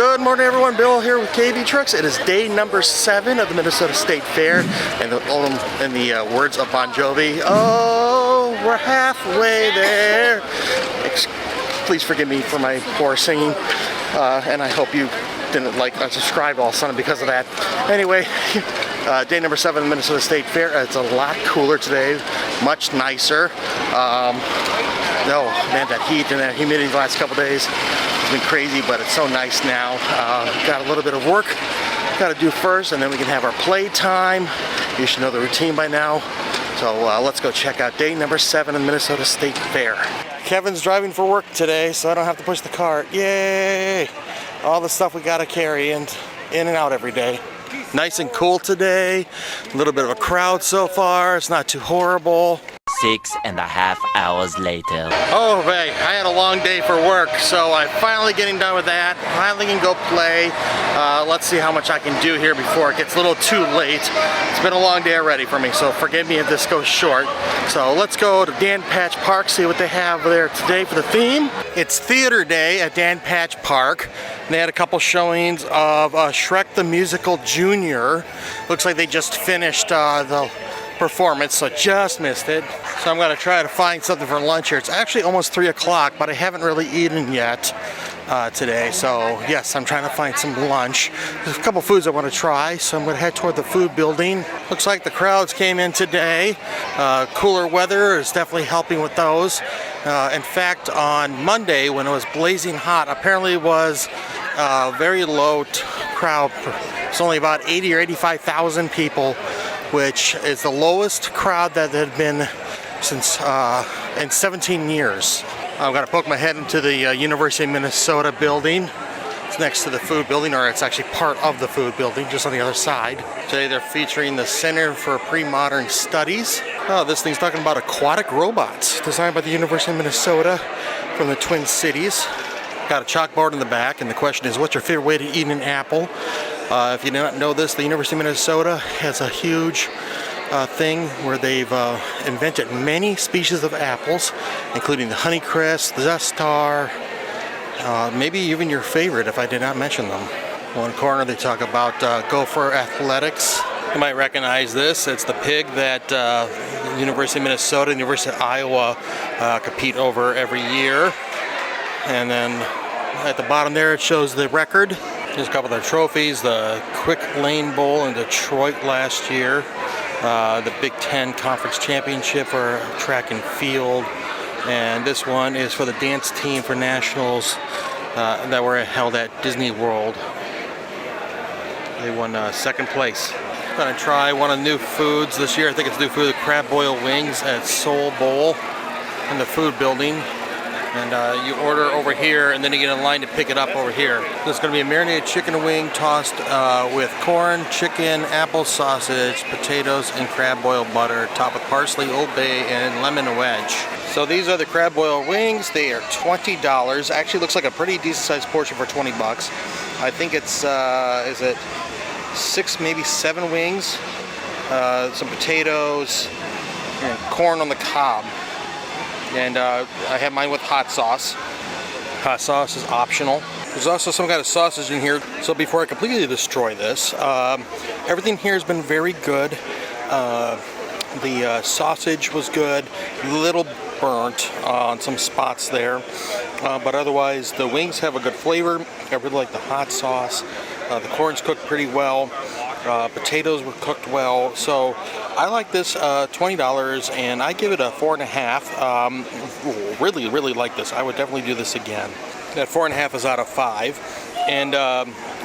Good morning, everyone. Bill here with KB Trucks. It is day number 7 of the Minnesota State Fair, and in the words of Bon Jovi, oh, we're halfway there. Please forgive me for my poor singing, and I hope you didn't like unsubscribe all of a sudden because of that. Anyway, day number 7 of the Minnesota State Fair. It's a lot cooler today, much nicer. No, man, that heat and that humidity the last couple days has been crazy, but it's so nice now. Got a little bit of work got to do first, and then we can have our play time. You should know the routine by now. So let's go check out day number 7 of the Minnesota State Fair. Kevin's driving for work today, so I don't have to push the cart. Yay! All the stuff we got to carry and in and out every day. Nice and cool today. A little bit of a crowd so far. It's not too horrible. 6.5 hours later. Oh, hey, I had a long day for work, so I'm finally getting done with that. Finally can go play. Let's see how much I can do here before it gets a little too late. It's been a long day already for me, so forgive me if this goes short. So let's go to Dan Patch Park, see what they have there today for the theme. It's theater day at Dan Patch Park. They had a couple showings of Shrek the Musical Junior. Looks like they just finished the performance, so just missed it. So I'm going to try to find something for lunch here. It's actually almost 3 o'clock, but I haven't really eaten yet today. So yes, I'm trying to find some lunch. There's a couple foods I want to try, so I'm going to head toward the food building. Looks like the crowds came in today. Cooler weather is definitely helping with those. In fact, on Monday when it was blazing hot, apparently it was a very low crowd. It's only about 80 or 85,000 people, which is the lowest crowd that had been since in 17 years. I'm going to poke my head into the University of Minnesota building. It's next to the food building, or it's actually part of the food building, just on the other side. Today they're featuring the Center for Pre-Modern Studies. Oh, this thing's talking about aquatic robots designed by the University of Minnesota from the Twin Cities. Got a chalkboard in the back, and the question is, what's your favorite way to eat an apple? If you do not know this, the University of Minnesota has a huge thing where they've invented many species of apples, including the Honeycrisp, the Zestar, maybe even your favorite if I did not mention them. One corner they talk about gopher athletics. You might recognize this. It's the pig that University of Minnesota and University of Iowa compete over every year. And then at the bottom there it shows the record. There's a couple of their trophies, the Quick Lane Bowl in Detroit last year, the Big Ten Conference Championship for track and field, and this one is for the dance team for nationals that were held at Disney World. They won second place. I'm gonna try one of the new foods this year. I think it's new food, the crab boil wings at Soul Bowl in the food building. And you order over here, and then you get in line to pick it up over here. This is going to be a marinated chicken wing tossed with corn, chicken, apple sausage, potatoes, and crab boil butter, topped with parsley, Old Bay, and lemon wedge. So these are the crab boil wings. They are $20. Actually looks like a pretty decent sized portion for 20 bucks. I think it's, is it 6, maybe 7 wings, some potatoes, and corn on the cob. And I have mine with hot sauce. Hot sauce is optional. There's also some kind of sausage in here. So before I completely destroy this, everything here has been very good. The sausage was good, a little burnt on some spots there. But otherwise, the wings have a good flavor. I really like the hot sauce. The corn's cooked pretty well. Potatoes were cooked well, so I like this $20, and I give it a 4.5. Really like this. I would definitely do this again. That 4.5 is out of 5, and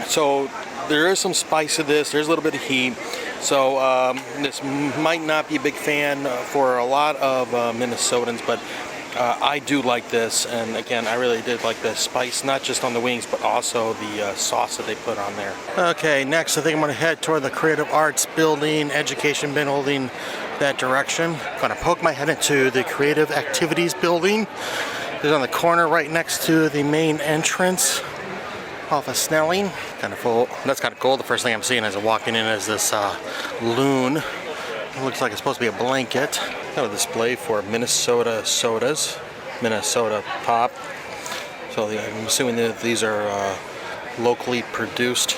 so there is some spice to this. There's a little bit of heat, so this might not be a big fan for a lot of Minnesotans, but I do like this, and again, I really did like the spice, not just on the wings, but also the sauce that they put on there. Okay, next I think I'm going to head toward the Creative Arts Building, Education Building, that direction. I'm going to poke my head into the Creative Activities Building. It's on the corner right next to the main entrance off of Snelling. Kind of full. That's kind of cool. The first thing I'm seeing as I'm walking in is this loon. It looks like it's supposed to be a blanket. Got a display for Minnesota sodas, Minnesota Pop. So I'm assuming that these are locally produced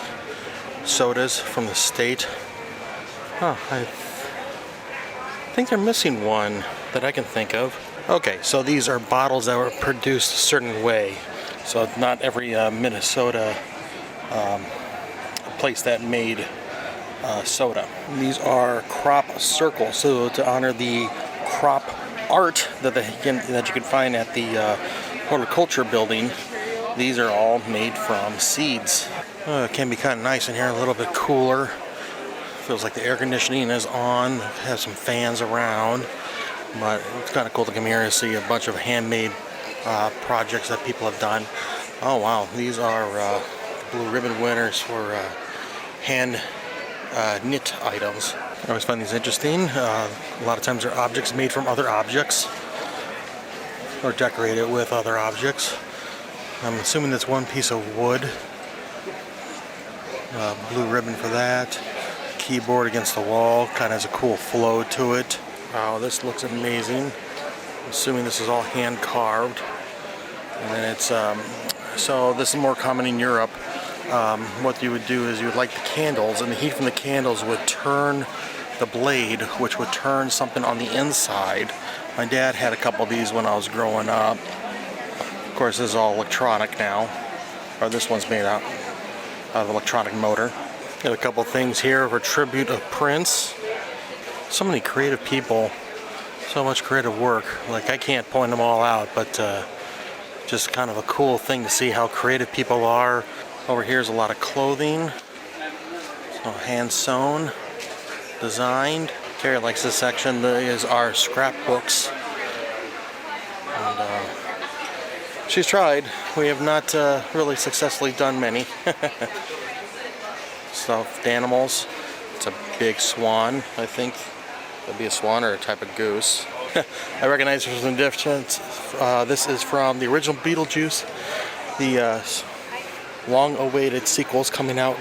sodas from the state. Huh, I think they're missing one that I can think of. Okay, so these are bottles that were produced a certain way. So not every Minnesota place that made soda. These are crop circles, so to honor the crop art that you can find at the horticulture building. These are all made from seeds. It can be kind of nice in here, a little bit cooler. Feels like the air conditioning is on. Has some fans around, but it's kind of cool to come here and see a bunch of handmade projects that people have done. Oh wow, these are blue ribbon winners for hand knit items. I always find these interesting. A lot of times they're objects made from other objects or decorated with other objects. I'm assuming that's one piece of wood. Blue ribbon for that. Keyboard against the wall, kind of has a cool flow to it. Wow, this looks amazing. I'm assuming this is all hand carved. And then it's, so this is more common in Europe. What you would do is you would light the candles, and the heat from the candles would turn the blade, which would turn something on the inside. My dad had a couple of these when I was growing up. Of course, this is all electronic now, or this one's made out of electronic motor. Got a couple things here for tribute of Prince. So many creative people, so much creative work. Like I can't point them all out, but just kind of a cool thing to see how creative people are. Over here is a lot of clothing, so hand sewn, designed. Carrie likes this section. Is our scrapbooks. And she's tried. We have not really successfully done many. Stuffed animals. It's a big swan, I think. That'd be a swan or a type of goose. I recognize there's some difference. This is from the original Beetlejuice. The long-awaited sequel's coming out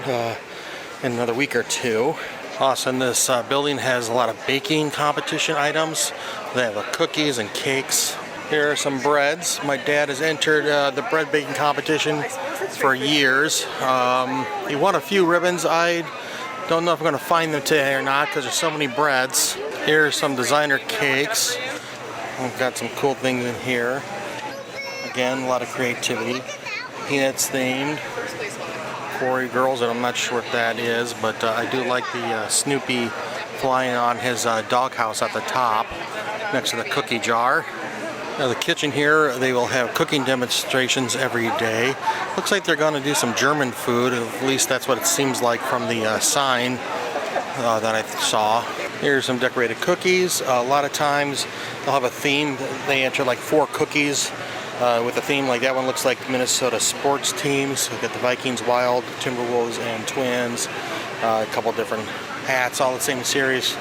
in another week or two. Also, this building has a lot of baking competition items. They have cookies and cakes. Here are some breads. My dad has entered the bread baking competition for years. He won a few ribbons. I don't know if I'm going to find them today or not because there's so many breads. Here are some designer cakes. We've got some cool things in here. Again, a lot of creativity. Peanuts themed. Quarry Girls, and I'm not sure what that is, but I do like the Snoopy flying on his doghouse at the top next to the cookie jar. Now the kitchen here, they will have cooking demonstrations every day. Looks like they're going to do some German food, at least that's what it seems like from the sign that I saw. Here's some decorated cookies. A lot of times they'll have a theme. They enter like 4 cookies with a theme. Like that one looks like Minnesota sports teams. We've got the Vikings, Wild, Timberwolves, and Twins. A couple different hats, all the same series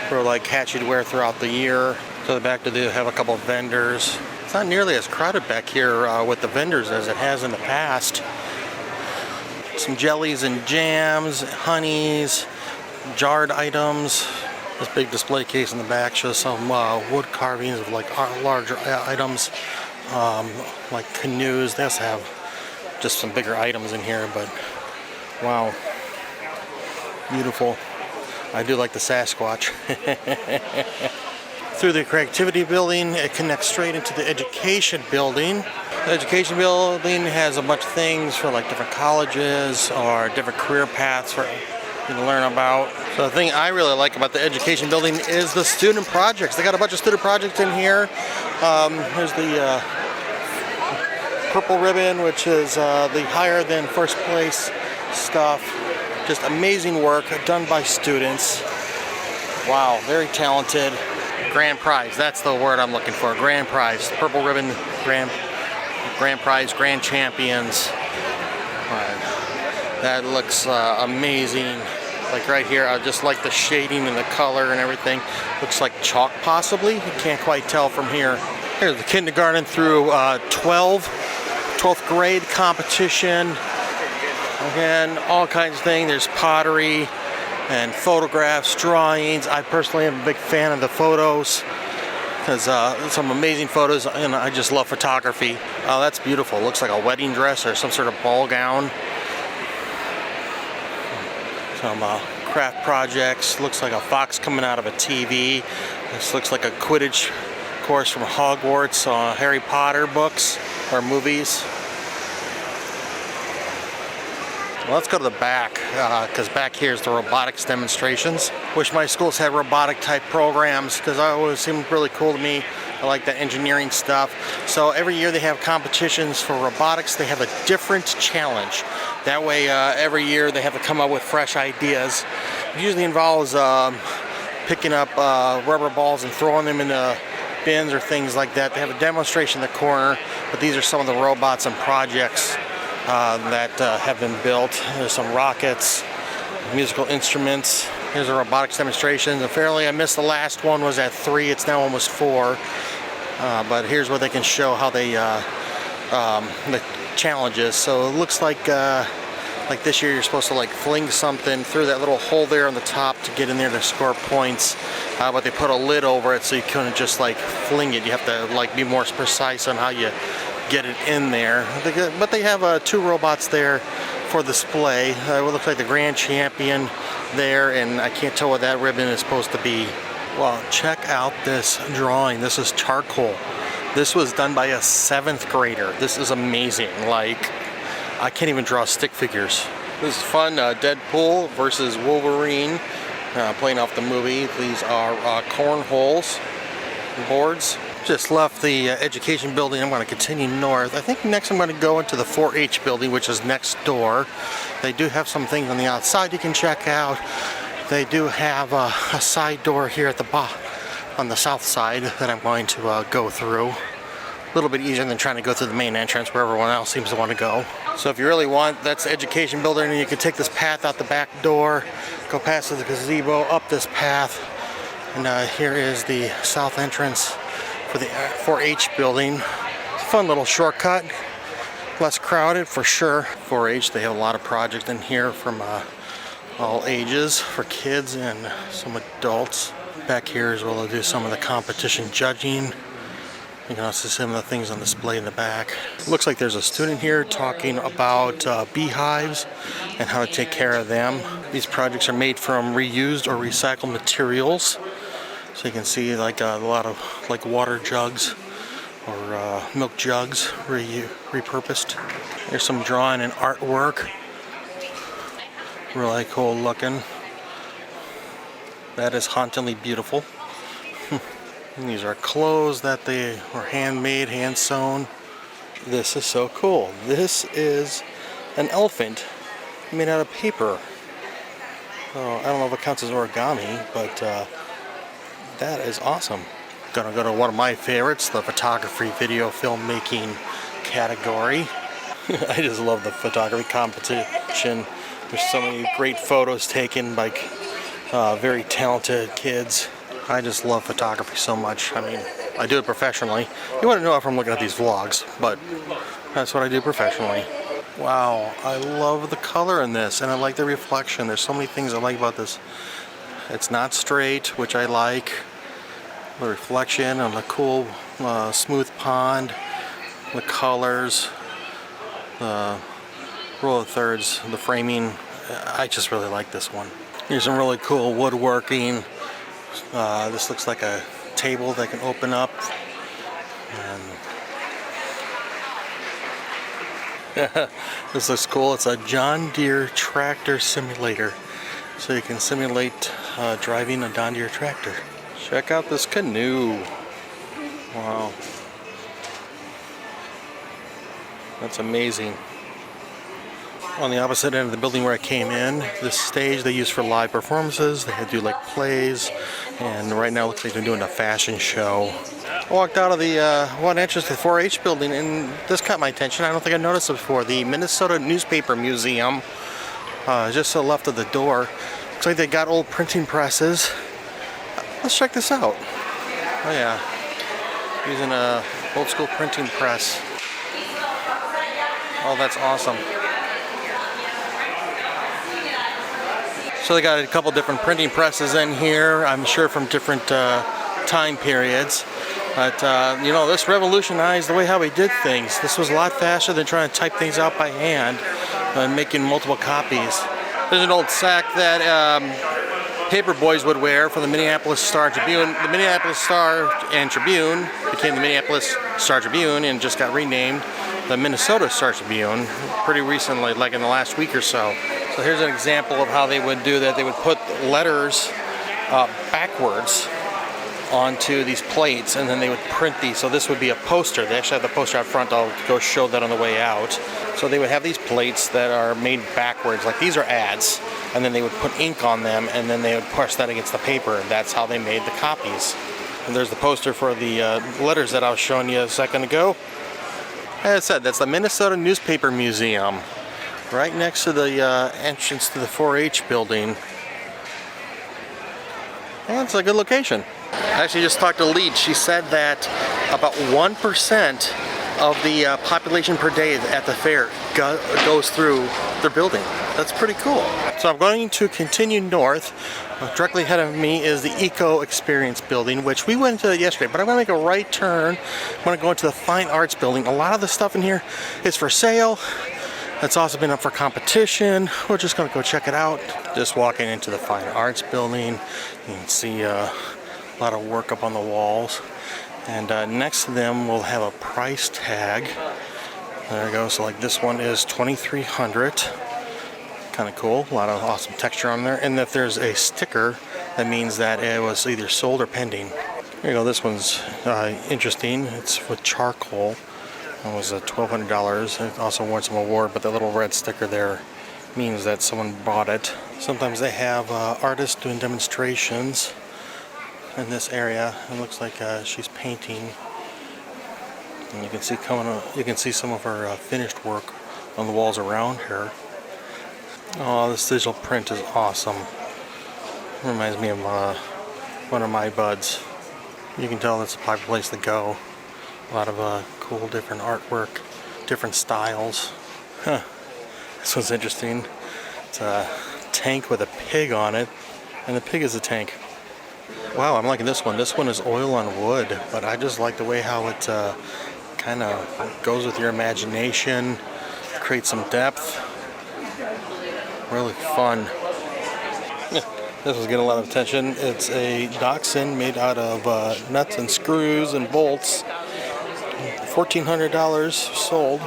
for like hats you'd wear throughout the year. To the back, they have a couple of vendors. It's not nearly as crowded back here with the vendors as it has in the past. Some jellies and jams, honeys, jarred items. This big display case in the back shows some wood carvings of like larger items, like canoes. They also have just some bigger items in here, but wow, beautiful. I do like the Sasquatch. Through the creativity building, it connects straight into the education building. The education building has a bunch of things for like different colleges or different career paths for you to learn about. So the thing I really like about the education building is the student projects. They got a bunch of student projects in here. There's the purple ribbon, which is the higher than first place stuff. Just amazing work done by students. Wow, very talented. Grand prize, that's the word I'm looking for. Grand prize, purple ribbon, grand prize, grand champions. That looks amazing. Like right here, I just like the shading and the color and everything. Looks like chalk possibly. You can't quite tell from here. Here's the kindergarten through 12th grade competition. Again, all kinds of things. There's pottery and photographs, drawings. I personally am a big fan of the photos because some amazing photos, and I just love photography. Oh, that's beautiful. Looks like a wedding dress or some sort of ball gown. Some craft projects. Looks like a fox coming out of a TV. This looks like a Quidditch course from Hogwarts, Harry Potter books or movies. Well, let's go to the back, because back here is the robotics demonstrations. Wish my schools had robotic type programs, because it always seemed really cool to me. I like that engineering stuff. So every year they have competitions for robotics. They have a different challenge. That way every year they have to come up with fresh ideas. It usually involves picking up rubber balls and throwing them in the bins or things like that. They have a demonstration in the corner, but these are some of the robots and projects that have been built. There's some rockets, musical instruments. Here's a robotics demonstration. Apparently I missed the last one, was at 3. It's now almost 4. But here's where they can show how they the challenges. So it looks like this year you're supposed to like fling something through that little hole there on the top to get in there to score points. But they put a lid over it so you couldn't just like fling it. You have to like be more precise on how you get it in there. But they have 2 robots there for display. It looks like the grand champion there, and I can't tell what that ribbon is supposed to be. Well, check out this drawing. This is charcoal. This was done by a 7th grader. This is amazing. Like, I can't even draw stick figures. This is fun. Deadpool versus Wolverine, playing off the movie. These are cornholes boards. Just left the education building. I'm going to continue north. I think next I'm going to go into the 4-H building, which is next door. They do have some things on the outside you can check out. They do have a side door here at the on the south side that I'm going to go through. A little bit easier than trying to go through the main entrance where everyone else seems to want to go. So if you really want, that's the education building, and you can take this path out the back door, go past the gazebo, up this path, and here is the south entrance for the 4-H building. Fun little shortcut, less crowded for sure. 4-H, they have a lot of projects in here from all ages for kids and some adults. Back here is where they'll do some of the competition judging. You can also see some of the things on display in the back. Looks like there's a student here talking about beehives and how to take care of them. These projects are made from reused or recycled materials. So you can see like a lot of like water jugs or milk jugs repurposed. There's some drawing and artwork. Really cool looking. That is hauntingly beautiful. And these are clothes that they were handmade, hand sewn. This is so cool. This is an elephant made out of paper. Oh, I don't know if it counts as origami, but that is awesome. Gonna go to one of my favorites, the photography, video, filmmaking category. I just love the photography competition. There's so many great photos taken by very talented kids. I just love photography so much. I mean, I do it professionally. You wouldn't know it from looking at these vlogs, but that's what I do professionally. Wow, I love the color in this, and I like the reflection. There's so many things I like about this. It's not straight, which I like. The reflection on the cool, smooth pond, the colors, the roll of thirds, the framing. I just really like this one. Here's some really cool woodworking. This looks like a table that can open up. And this looks cool. It's a John Deere tractor simulator. So you can simulate driving a John Deere tractor. Check out this canoe. Wow. That's amazing. On the opposite end of the building where I came in, this stage they use for live performances. They do like plays, and right now it looks like they're doing a fashion show. I walked out of the one entrance to the 4-H building, and this caught my attention. I don't think I noticed it before. The Minnesota Newspaper Museum, just to the left of the door. Looks like they got old printing presses. Let's check this out. Oh yeah, using a old school printing press. Oh, that's awesome. So they got a couple different printing presses in here, I'm sure from different time periods. But you know, this revolutionized the way how we did things. This was a lot faster than trying to type things out by hand and making multiple copies. There's an old sack that paper boys would wear for the Minneapolis Star Tribune. The Minneapolis Star and Tribune became the Minneapolis Star Tribune and just got renamed the Minnesota Star Tribune pretty recently, like in the last week or so. So here's an example of how they would do that. They would put letters backwards onto these plates, and then they would print these. So this would be a poster. They actually have the poster out front. I'll go show that on the way out. So they would have these plates that are made backwards, like these are ads, and then they would put ink on them, and then they would push that against the paper, and that's how they made the copies. And there's the poster for the letters that I was showing you a second ago. As I said, that's the Minnesota Newspaper Museum, right next to the entrance to the 4-H building. And it's a good location. I actually just talked to Lead. She said that about 1% of the population per day at the fair goes through their building. That's pretty cool. So I'm going to continue north. Directly ahead of me is the Eco Experience building, which we went to yesterday, but I'm going to make a right turn. I'm going to go into the Fine Arts building. A lot of the stuff in here is for sale. It's also been up for competition. We're just going to go check it out. Just walking into the Fine Arts building, you can see a lot of work up on the walls. And next to them we'll have a price tag. There we go. So like this one is $2,300. Kind of cool. A lot of awesome texture on there. And if there's a sticker, that means that it was either sold or pending. There you go. This one's interesting. It's with charcoal. It was $1,200. It also won some award, but the little red sticker there means that someone bought it. Sometimes they have artists doing demonstrations in this area. It looks like she's painting, and you can see some of her finished work on the walls around her. Oh, this digital print is awesome. Reminds me of one of my buds. You can tell it's a popular place to go. A lot of cool different artwork, different styles. Huh. This one's interesting. It's a tank with a pig on it, and the pig is a tank. Wow, I'm liking this one. This one is oil on wood, but I just like the way how it kind of goes with your imagination, creates some depth. Really fun. This was getting a lot of attention. It's a dachshund made out of nuts and screws and bolts. $1,400 sold.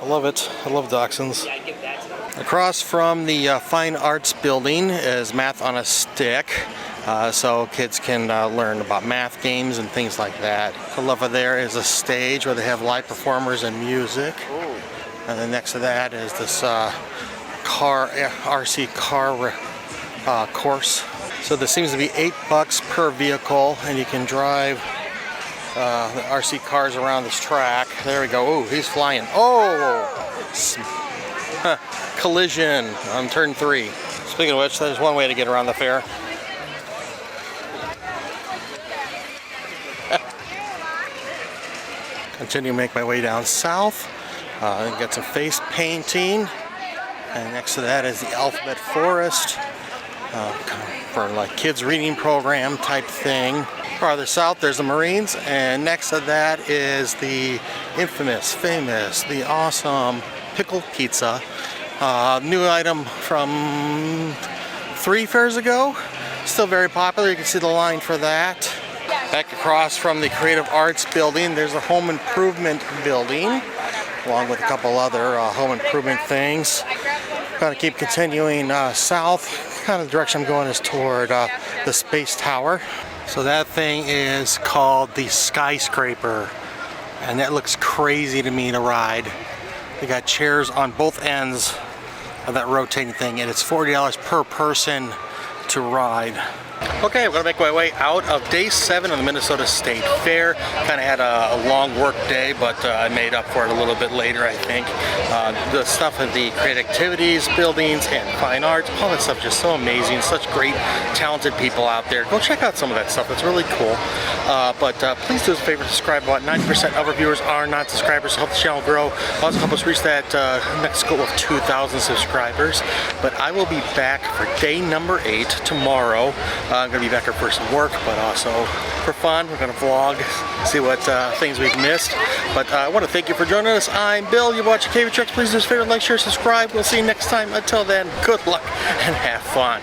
I love it. I love dachshunds. Across from the Fine Arts building is Math on a Stick. So kids can learn about math games and things like that. Over there is a stage where they have live performers and music. And then next to that is this RC car course. So this seems to be $8 per vehicle, and you can drive the RC cars around this track. There we go. Oh, he's flying. Oh! Collision on turn 3. Speaking of which, there's one way to get around the fair. Continue to make my way down south. Got some face painting. And next to that is the Alphabet Forest. For like kids reading program type thing. Farther south there's the Marines, and next to that is the famous, the awesome pickle pizza. New item from 3 fairs ago. Still very popular. You can see the line for that. Back across from the Creative Arts building, there's the Home Improvement building, along with a couple other home improvement things. Going to keep continuing south. Kind of the direction I'm going is toward the Space Tower. So that thing is called the Skyscraper, and that looks crazy to me to ride. They got chairs on both ends of that rotating thing, and it's $40 per person to ride. Okay, I'm going to make my way out of day 7 of the Minnesota State Fair. Kind of had a long work day, but I made up for it a little bit later, I think. The stuff at the creative activities, buildings, and fine arts, all that stuff is just so amazing. Such great, talented people out there. Go check out some of that stuff. It's really cool. But please do us a favor, subscribe. About 90% of our viewers are not subscribers. Help the channel grow. Also help us reach that next goal of 2,000 subscribers. But I will be back for day number 8 tomorrow. I'm gonna be back here for some work, but also for fun. We're gonna vlog, see what things we've missed. But I want to thank you for joining us. I'm Bill. You're watching KV Trucks. Please do us a favor, like, share, subscribe. We'll see you next time. Until then, good luck and have fun.